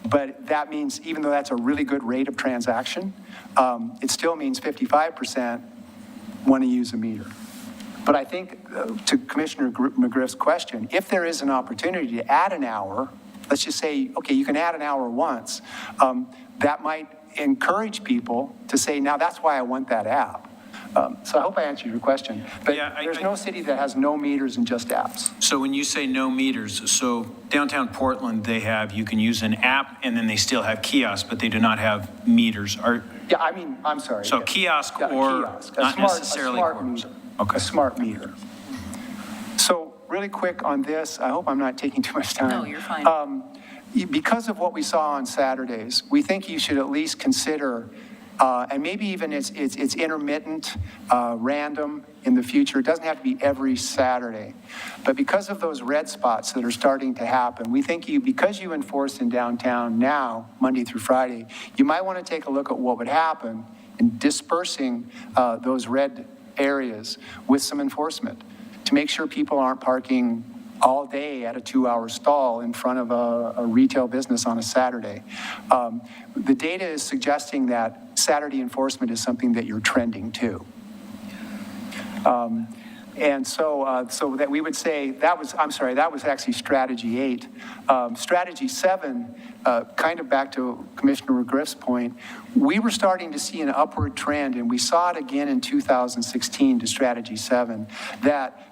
But that means, even though that's a really good rate of transaction, it still means 55% want to use a meter. But I think, to Commissioner McGriff's question, if there is an opportunity to add an hour, let's just say, okay, you can add an hour once, that might encourage people to say, now that's why I want that app. So I hope I answered your question. But Yeah, there's no city that has no meters and just apps. So when you say no meters, so downtown Portland, you can use an app and then they still have kiosks, but they do not have meters. Yeah, I mean, I'm sorry. So Yeah. kiosk Yeah, or kiosk. not necessarily A smart quarters? meter. Okay. A smart meter. So really quick on this, I hope I'm not taking too much time. No, you're fine. Because of what we saw on Saturdays, we think you should at least consider, and maybe even it's intermittent, random in the future. It doesn't have to be every Saturday. But because of those red spots that are starting to happen, we think because you enforce in downtown now, Monday through Friday, you might want to take a look at what would happen in dispersing those red areas with some enforcement to make sure people aren't parking all day at a 2-hour stall in front of a retail business on a Saturday. The data is suggesting that Saturday enforcement is something that you're trending to. And so that we would say, that was actually strategy 8. Strategy 7, kind of back to Commissioner McGriff's point, we were starting to see an upward trend, and we saw it again in 2016 to strategy 7, that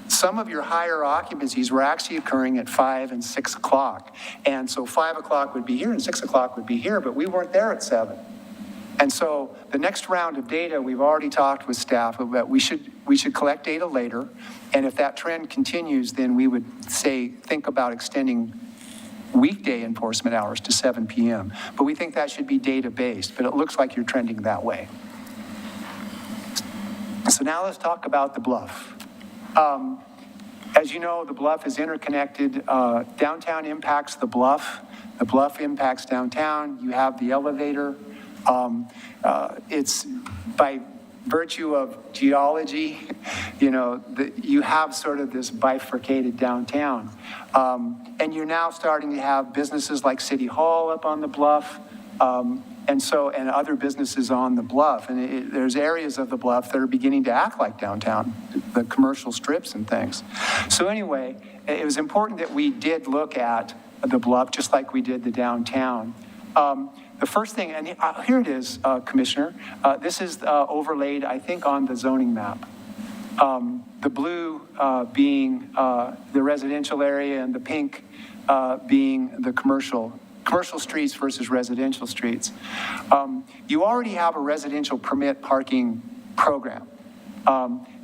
some of your higher occupancies were actually occurring at 5 and 6 o'clock. And so 5 o'clock would be here and 6 o'clock would be here, but we weren't there at 7. And so the next round of data, we've already talked with staff about we should collect data later. And if that trend continues, then we would think about extending weekday enforcement hours to 7 p.m. But we think that should be data-based, but it looks like you're trending that way. So now let's talk about the Bluff. As you know, the Bluff is interconnected. Downtown impacts the Bluff. The Bluff impacts downtown. You have the elevator. It's by virtue of geology, you have sort of this bifurcated downtown. And you're now starting to have businesses like City Hall up on the Bluff, and other businesses on the Bluff. And there's areas of the Bluff that are beginning to act like downtown, the commercial strips and things. So anyway, it was important that we did look at the Bluff just like we did the downtown. The first thing, and here it is, Commissioner. This is overlaid, I think, on the zoning map. The blue being the residential area and the pink being the commercial streets versus residential streets. You already have a residential permit parking program.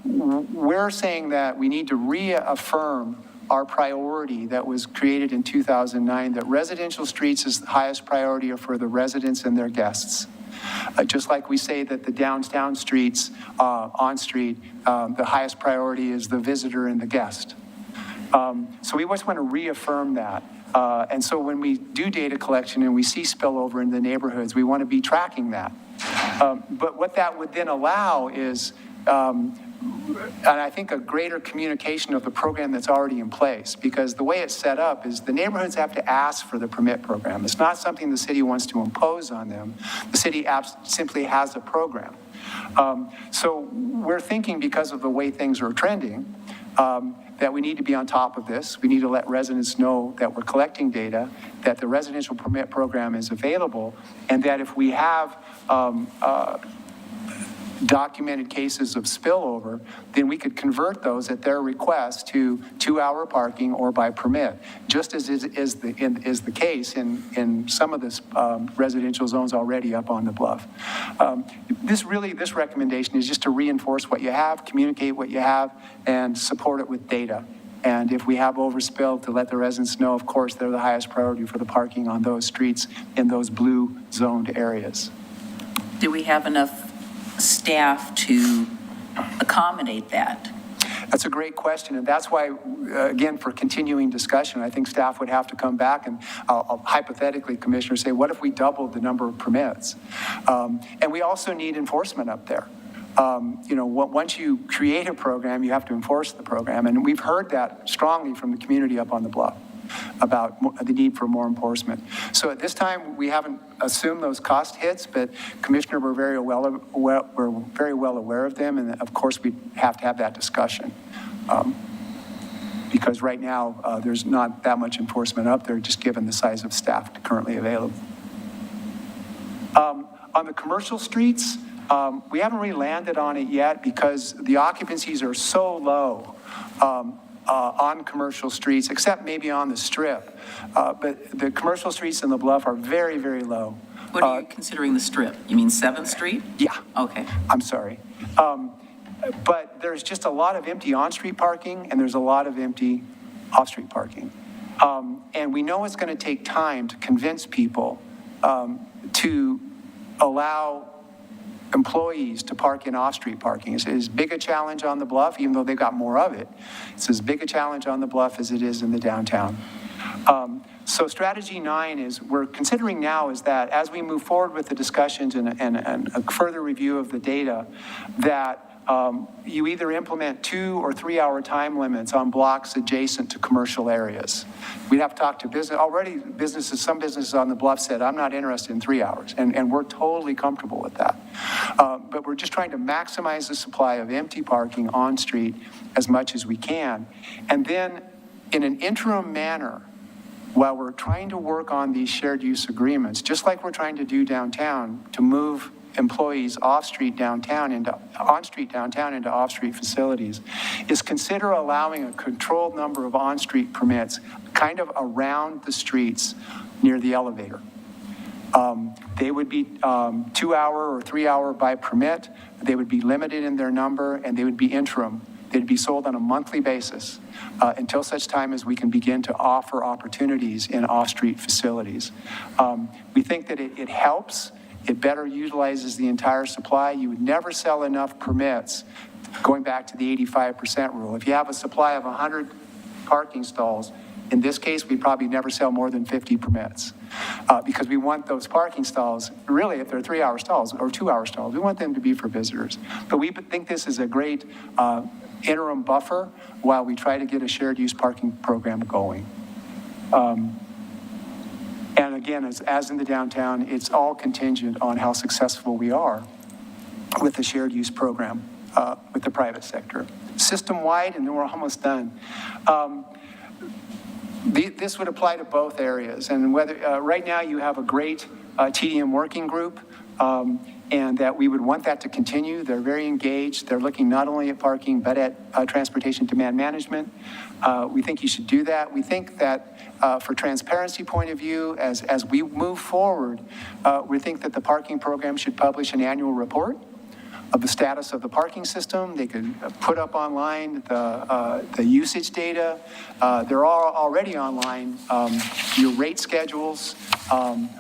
We're saying that we need to reaffirm our priority that was created in 2009, that residential streets is the highest priority for the residents and their guests. Just like we say that the downtown streets, on-street, the highest priority is the visitor and the guest. So we always want to reaffirm that. And so when we do data collection and we see spillover in the neighborhoods, we want to be tracking that. But what that would then allow is, and I think a greater communication of the program that's already in place, because the way it's set up is the neighborhoods have to ask for the permit program. It's not something the city wants to impose on them. The city simply has a program. So we're thinking, because of the way things are trending, that we need to be on top of this. We need to let residents know that we're collecting data, that the residential permit program is available, and that if we have documented cases of spillover, then we could convert those at their request to 2-hour parking or by permit, just as is the case in some of this residential zones already up on the bluff. This recommendation is just to reinforce what you have, communicate what you have, and support it with data. And if we have overspill, to let the residents know, of course, they're the highest priority for the parking on those streets in those blue zoned areas. Do we have enough staff to accommodate that? That's a great question, and that's why, again, for continuing discussion, I think staff would have to come back and hypothetically, Commissioner, say, what if we doubled the number of permits? And we also need enforcement up there. Once you create a program, you have to enforce the program, and we've heard that strongly from the community up on the bluff about the need for more enforcement. So at this time, we haven't assumed those cost hits, but Commissioner, we're very well aware of them, and of course we have to have that discussion. Because right now, there's not that much enforcement up there, just given the size of staff currently available. On the commercial streets, we haven't really landed on it yet because the occupancies are so low on commercial streets, except maybe on the Strip. But the commercial streets in the Bluff are very, very low. What are you considering the Strip? You mean 7th Street? Yeah. Okay. I'm sorry. But there's just a lot of empty on-street parking, and there's a lot of empty off-street parking. And we know it's going to take time to convince people to allow employees to park in off-street parking. It's as big a challenge on the Bluff, even though they've got more of it. It's as big a challenge on the Bluff as it is in the downtown. So strategy 9 is we're considering now is that as we move forward with the discussions and a further review of the data, that you either implement 2 or 3 hour time limits on blocks adjacent to commercial areas. We'd have to talk to business. Already some businesses on the Bluff said, I'm not interested in 3 hours. And we're totally comfortable with that. But we're just trying to maximize the supply of empty parking on street as much as we can. And then in an interim manner, while we're trying to work on these shared use agreements, just like we're trying to do downtown to move employees on-street downtown into off-street facilities, is consider allowing a controlled number of on-street permits kind of around the streets near the elevator. They would be 2 hour or 3 hour by permit. They would be limited in their number, and they would be interim. They'd be sold on a monthly basis until such time as we can begin to offer opportunities in off-street facilities. We think that it helps. It better utilizes the entire supply. You would never sell enough permits, going back to the 85% rule. If you have a supply of 100 parking stalls, in this case, we probably never sell more than 50 permits because we want those parking stalls, really, if they're 3 hour stalls or 2 hour stalls, we want them to be for visitors. But we think this is a great interim buffer while we try to get a shared use parking program going. And again, as in the downtown, it's all contingent on how successful we are with the shared use program with the private sector. System-wide, and then we're almost done. This would apply to both areas, and whether, right now you have a great TDM working group, and that we would want that to continue. They're very engaged. They're looking not only at parking, but at transportation demand management. We think you should do that. We think that for transparency point of view, as we move forward, we think that the parking program should publish an annual report of the status of the parking system. They could put up online the usage data. They're all already online. Your rate schedules,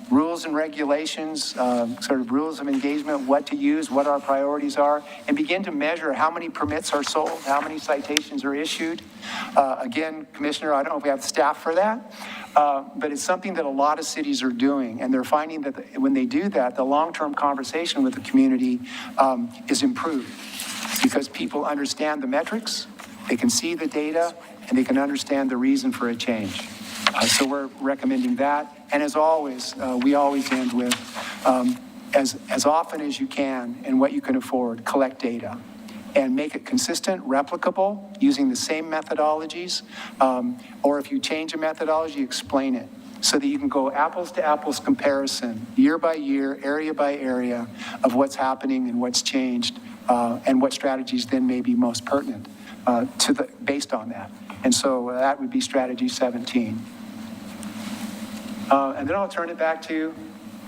rules and regulations, sort of rules of engagement, what to use, what our priorities are, and begin to measure how many permits are sold, how many citations are issued. Again, Commissioner, I don't know if we have staff for that, but it's something that a lot of cities are doing, and they're finding that when they do that, the long-term conversation with the community is improved because people understand the metrics, they can see the data, and they can understand the reason for a change. So we're recommending that. And as always, we always end with, as often as you can and what you can afford, collect data and make it consistent, replicable, using the same methodologies. Or if you change a methodology, explain it so that you can go apples to apples comparison, year by year, area by area of what's happening and what's changed, and what strategies then may be most pertinent based on that. And so that would be strategy 17. And then I'll turn it back to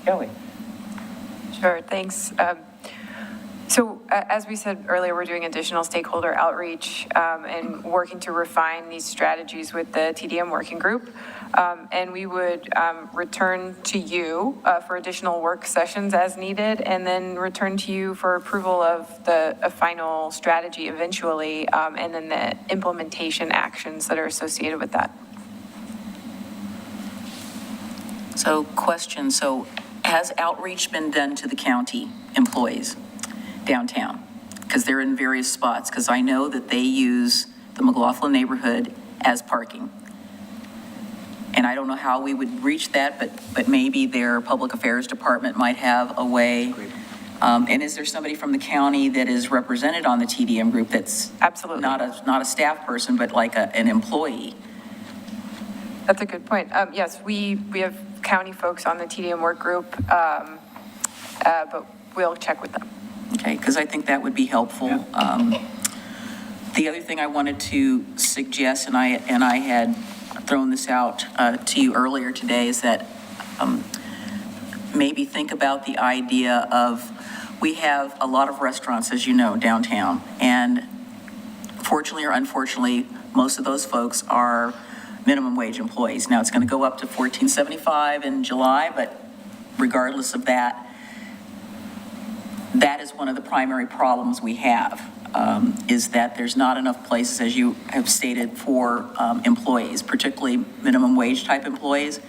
Kelly. Sure, thanks. So as we said earlier, we're doing additional stakeholder outreach and working to refine these strategies with the TDM working group. And we would return to you for additional work sessions as needed, and then return to you for approval of a final strategy eventually, and then the implementation actions that are associated with that. So question, so has outreach been done to the county employees downtown? Because they're in various spots, because I know that they use the McLaughlin neighborhood as parking. And I don't know how we would reach that, but maybe their public affairs department might have a way. And is there somebody from the county that is represented on the TDM group that's Absolutely. not a staff person, but like an employee? That's a good point. Yes, we have county folks on the TDM work group, but we'll check with them. Okay, because I think that would be helpful. The other thing I wanted to suggest, and I had thrown this out to you earlier today, is that maybe think about the idea of, we have a lot of restaurants, as you know, downtown, and fortunately or unfortunately, most of those folks are minimum wage employees. Now, it's going to go up to $14.75 in July, but regardless of that, that is one of the primary problems we have, is that there's not enough places, as you have stated, for employees, particularly minimum wage type employees.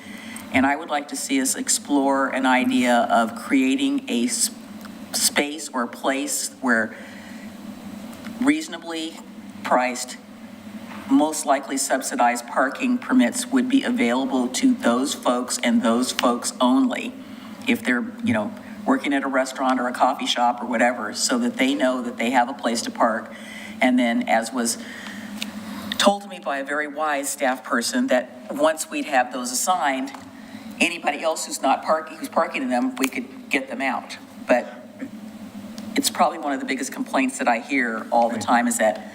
And I would like to see us explore an idea of creating a space or a place where reasonably priced, most likely subsidized parking permits would be available to those folks and those folks only, if they're, working at a restaurant or a coffee shop or whatever, so that they know that they have a place to park. And then, as was told to me by a very wise staff person, that once we'd have those assigned, anybody else who's parking in them, we could get them out. But it's probably one of the biggest complaints that I hear all the time, is that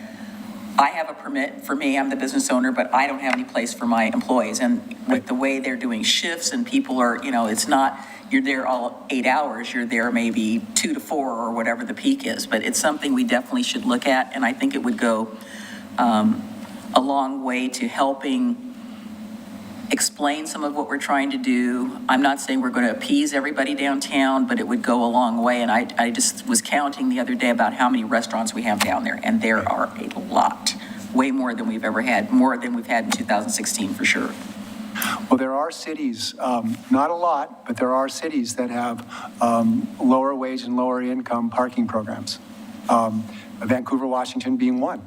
I have a permit for me, I'm the business owner, but I don't have any place for my employees. And with the way they're doing shifts and people are, it's not, you're there all 8 hours, you're there maybe 2 to 4 or whatever the peak is. But it's something we definitely should look at, and I think it would go a long way to helping explain some of what we're trying to do. I'm not saying we're going to appease everybody downtown, but it would go a long way. And I just was counting the other day about how many restaurants we have down there, and there are a lot, way more than we've ever had, more than we've had in 2016 for sure. Well, there are cities, not a lot, but there are cities that have lower wage and lower income parking programs. Vancouver, Washington being one.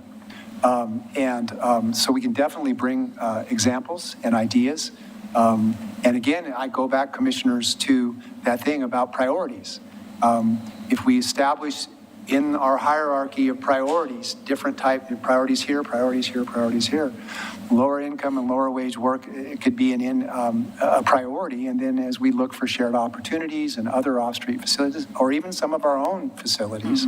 So we can definitely bring examples and ideas. And again, I go back, commissioners, to that thing about priorities. If we establish in our hierarchy of priorities, different type of priorities here, priorities here, priorities here. Lower income and lower wage work, it could be a priority. And then as we look for shared opportunities and other off-street facilities, or even some of our own facilities,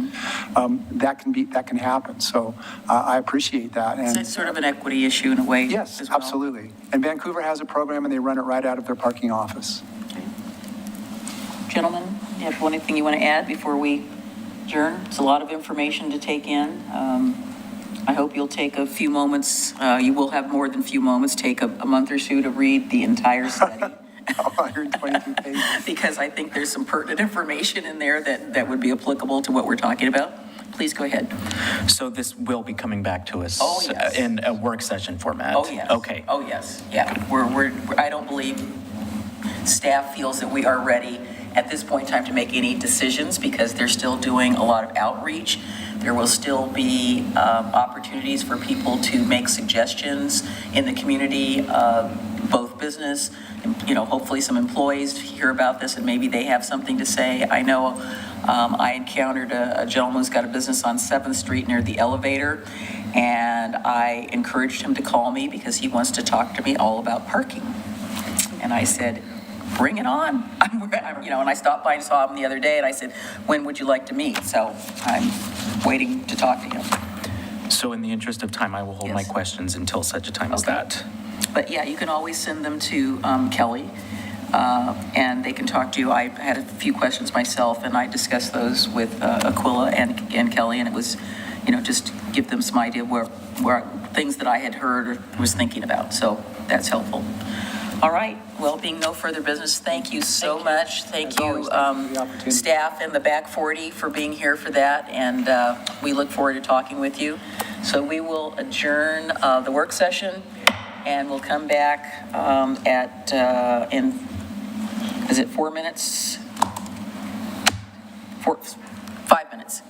that can happen. So I appreciate that. Is And it sort of an equity issue in a way? yes, as well? absolutely. And Vancouver has a program and they run it right out of their parking office. Gentlemen, do you have anything you want to add before we adjourn? It's a lot of information to take in. I hope you'll take a few moments, you will have more than a few moments, take a month or two to read the entire study. 122 pages. Because I think there's some pertinent information in there that would be applicable to what we're talking about. Please go ahead. So this will be coming back to us Oh, yes. in a work session format? Oh, yes. Okay. Oh, yes. Yeah. I don't believe staff feels that we are ready at this point in time to make any decisions because they're still doing a lot of outreach. There will still be opportunities for people to make suggestions in the community, both business, hopefully some employees hear about this and maybe they have something to say. I know I encountered a gentleman who's got a business on 7th Street near the elevator, and I encouraged him to call me because he wants to talk to me all about parking. And I said, bring it on. And I stopped by and saw him the other day, and I said, when would you like to meet? So I'm waiting to talk to him. So in the interest of time, I will hold my Yes. questions until such a time as Okay. that. But yeah, you can always send them to Kelly, and they can talk to you. I had a few questions myself, and I discussed those with Aquila and Kelly, and it was, just give them some idea where things that I had heard or was thinking about. So that's helpful. All right. Well, being no further business, thank you so much. Thank As you, always, thank you for the opportunity. staff in the back 40 for being here for that, and we look forward to talking with you. So we will adjourn the work session, and we'll come back is it 4 minutes? 5 minutes.